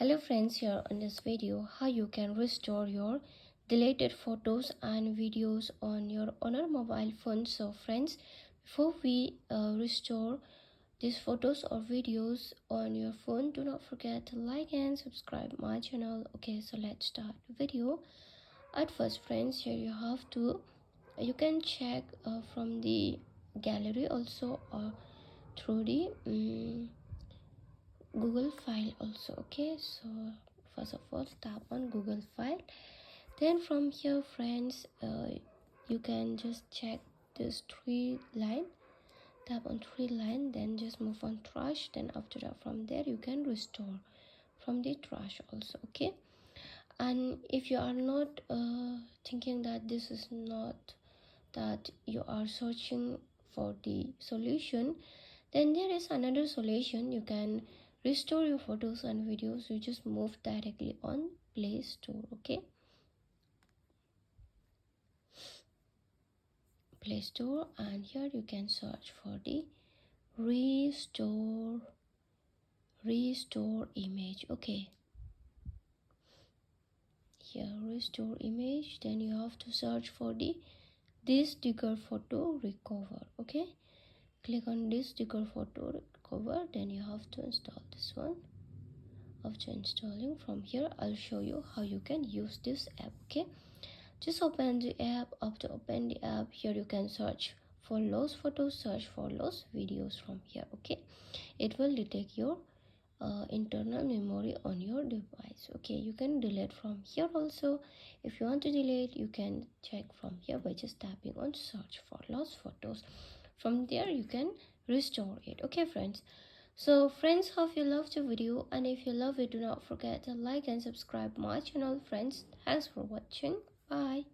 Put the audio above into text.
Hello friends, here in this video how you can restore your deleted photos and videos on your mobile phone. So friends, before we restore these photos or videos on your phone, do not forget to like and subscribe my channel. Okay, so let's start the video. At first friends, here you can check from the gallery also, or through the Google file also. Okay, so first of all tap on Google file, then from here friends, you can just check this three line, tap on three line, then just move on trash, then after that from there you can restore from the trash also. Okay, and if you are not thinking that this is not that you are searching for the solution, then there is another solution. You can restore your photos and videos. You just move directly on Play Store. Okay, Play Store, and here you can search for the restore image. Okay, here restore image, then you have to search for the diskdigger photo recover. Okay, click on diskdigger photo recover, then you have to install this one. After installing, from here I'll show you how you can use this app. Okay, just open the app. After open the app, here you can search for lost photos, search for lost videos from here. Okay, it will detect your internal memory on your device. Okay, you can delete from here also. If you want to delete, you can check from here by just tapping on search for lost photos. From there you can restore it. Okay friends, so friends, hope you loved the video, and if you love it, do not forget to like and subscribe my channel. Friends, thanks for watching. Bye.